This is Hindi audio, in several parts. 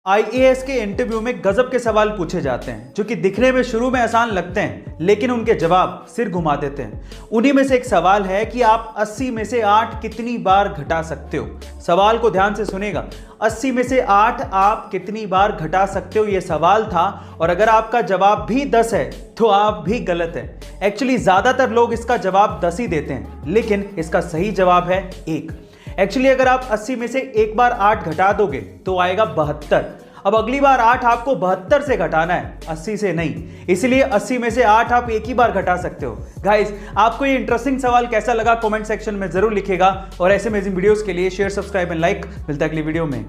आईएएस के इंटरव्यू में गजब के सवाल पूछे जाते हैं जो कि दिखने में शुरू में आसान लगते हैं, लेकिन उनके जवाब सिर घुमा देते हैं। उन्हीं में से एक सवाल है कि आप 80 में से 8 कितनी बार घटा सकते हो। सवाल को ध्यान से सुनेगा। 80 में से 8 आप कितनी बार घटा सकते हो, यह सवाल था। और अगर आपका जवाब भी 10 है तो आप भी गलत है। एक्चुअली ज्यादातर लोग इसका जवाब 10 ही देते हैं, लेकिन इसका सही जवाब है 1। एक्चुअली अगर आप 80 में से एक बार 8 घटा दोगे तो आएगा 72। अब अगली बार 8 आपको 72 से घटाना है, 80 से नहीं। इसलिए 80 में से 8 आप एक ही बार घटा सकते हो। गाइस, आपको ये इंटरेस्टिंग सवाल कैसा लगा कमेंट सेक्शन में जरूर लिखेगा। और ऐसे अमेजिंग वीडियोस के लिए शेयर, सब्सक्राइब एंड लाइक। मिलता है अगली वीडियो में।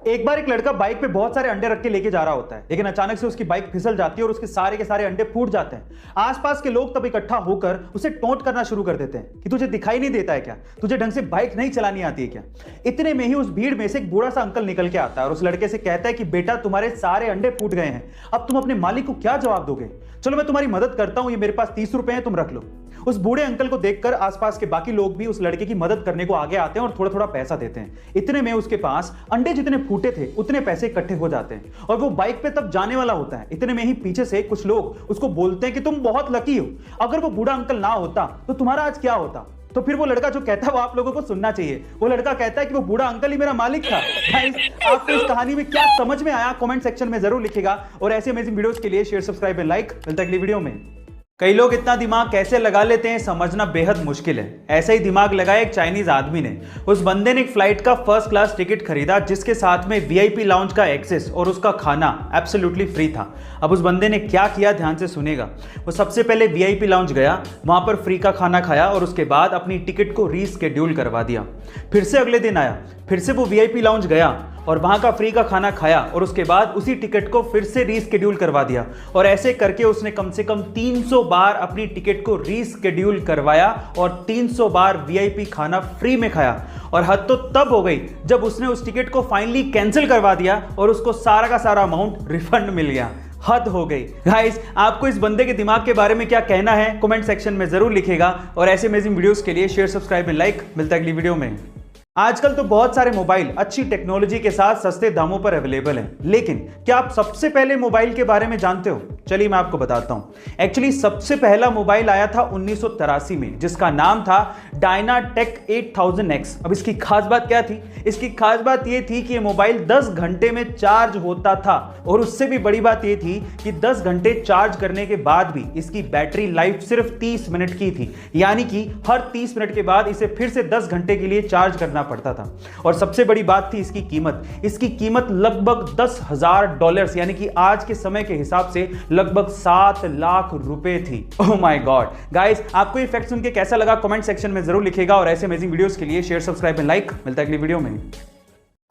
एक बार एक लड़का बाइक पे बहुत सारे अंडे रख के लेके जा रहा होता है, लेकिन अचानक से उसकी बाइक फिसल जाती है और उसके सारे के सारे अंडे फूट जाते हैं। आसपास के लोग तब इकट्ठा होकर उसे टोंट करना शुरू कर देते हैं कि तुझे दिखाई नहीं देता है क्या, तुझे ढंग से बाइक नहीं चलानी आती है क्या। इतने में ही उस भीड़ में से एक बूढ़ा सा अंकल निकल के आता है और उस लड़के से कहता है कि बेटा, तुम्हारे सारे अंडे फूट गए हैं, अब तुम अपने मालिक को क्या जवाब दोगे। चलो मैं तुम्हारी मदद करता हूं, ये मेरे पास 30 रुपए हैं, तुम रख लो। उस बूढ़े अंकल को देखकर आसपास के बाकी लोग भी उस लड़के की मदद करने को आगे आते हैं और थोड़ा थोड़ा पैसा देते हैं। इतने में उसके पास अंडे जितने फूटे थे उतने पैसे इकट्ठे हो जाते हैं और वो बाइक पे तब जाने वाला होता है। इतने में ही पीछे से कुछ लोग उसको बोलते हैं कि तुम बहुत लकी हो, अगर वो बूढ़ा अंकल ना होता तो तुम्हारा आज क्या होता। तो फिर वो लड़का जो कहता है वो आप लोगों को सुनना चाहिए। वो लड़का कहता है कि वो बूढ़ा अंकल ही मेरा मालिक था। गाइस, आपको इस कहानी में क्या समझ में आया कमेंट सेक्शन में जरूर लिखेगा। और ऐसे अमेजिंग वीडियोस के लिए शेयर, सब्सक्राइब एंड लाइक। मिलता है अगली वीडियो में। कई लोग इतना दिमाग कैसे लगा लेते हैं समझना बेहद मुश्किल है। ऐसा ही दिमाग लगाया एक चाइनीज आदमी ने। उस बंदे ने एक फ्लाइट का फर्स्ट क्लास टिकट खरीदा जिसके साथ में वीआईपी लाउंज का एक्सेस और उसका खाना एब्सोल्युटली फ्री था। अब उस बंदे ने क्या किया, ध्यान से सुनेगा। वो सबसे पहले वीआईपी लाउंज गया, वहां पर फ्री का खाना खाया और उसके बाद अपनी टिकट को रीस्केड्यूल करवा दिया। फिर से अगले दिन आया, फिर से वो वीआईपी लाउंज गया और वहां का फ्री का खाना खाया और उसके बाद उसी टिकट को फिर से रीस्केड्यूल करवा दिया। और ऐसे करके उसने कम से कम 300 बार अपनी टिकट को रीस्केड्यूल करवाया और 300 बार वीआईपी खाना फ्री में खाया। और हद तो तब हो गई जब उसने उस टिकट को फाइनली कैंसिल करवा दिया और उसको सारा का सारा अमाउंट रिफंड मिल गया। हद हो गई। गाइस, आपको इस बंदे के दिमाग के बारे में क्या कहना है कमेंट सेक्शन में जरूर लिखेगा। और ऐसे अमेजिंग वीडियोस के लिए शेयर, सब्सक्राइब एंड लाइक। मिलता है अगली वीडियो में। आजकल तो बहुत सारे मोबाइल अच्छी टेक्नोलॉजी के साथ सस्ते दामों पर अवेलेबल हैं, लेकिन क्या आप सबसे पहले मोबाइल के बारे में जानते हो? चलिए मैं आपको बताता हूं। एक्चुअली सबसे पहला मोबाइल आया था 1983 में, जिसका नाम था डायनाटेक 8000X। अब इसकी खास बात क्या थी? इसकी खास बात यह थी कि यह मोबाइल 10 घंटे में चार्ज होता था। और उससे भी बड़ी बात यह थी कि 10 घंटे चार्ज करने के बाद भी इसकी बैटरी लाइफ सिर्फ 30 मिनट की थी, यानी कि हर 30 मिनट के बाद इसे फिर से 10 घंटे के लिए चार्ज करना पड़ता था। और सबसे बड़ी बात थी इसकी कीमत। इसकी कीमत लगभग $10,000 यानी कि आज के समय के हिसाब से लगभग 7 लाख रुपए थी। Oh my God. गाइस, आपको ये फैक्ट सुन के कैसा लगा कमेंट सेक्शन में जरूर लिखेगा। और ऐसे अमेजिंग वीडियोस के लिए शेयर, सब्सक्राइब एंड लाइक। मिलता है अगली वीडियो में।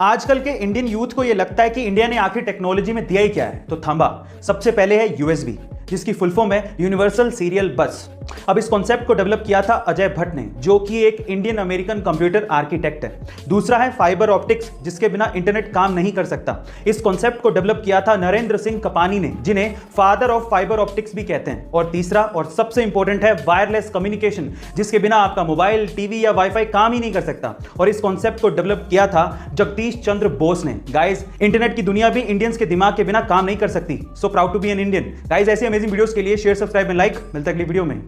आजकल के इंडियन यूथ को यह लगता है कि इंडिया ने आखिर टेक्नोलॉजी में दिया ही क्या है, तो थंबा। सबसे पहले है यूएसबी, जिसकी फुल फॉर्म है यूनिवर्सल सीरियल बस। अब इस कॉन्सेप्ट को डेवलप किया था अजय भट्ट ने, जो कि एक इंडियन अमेरिकन कंप्यूटर आर्किटेक्ट है। दूसरा है फाइबर ऑप्टिक्स, जिसके बिना इंटरनेट काम नहीं कर सकता। इस कॉन्सेप्ट को डेवलप किया था नरेंद्र सिंह कपानी ने, जिन्हें फादर ऑफ फाइबर ऑप्टिक्स भी कहते हैं। और तीसरा और सबसे इंपॉर्टेंट है वायरलेस कम्युनिकेशन, जिसके बिना आपका मोबाइल, टीवी या वाईफाई काम ही नहीं कर सकता। और इस कॉन्सेप्ट को डेवलप किया था जगदीश चंद्र बोस ने। गाइस, इंटरनेट की दुनिया भी इंडियंस के दिमाग के बिना काम नहीं कर सकती। So proud to be an Indian. Guys, ऐसे अमेजिंग वीडियोस के लिए शेयर, सब्सक्राइब एंड लाइक। मिलता है अगली वीडियो में।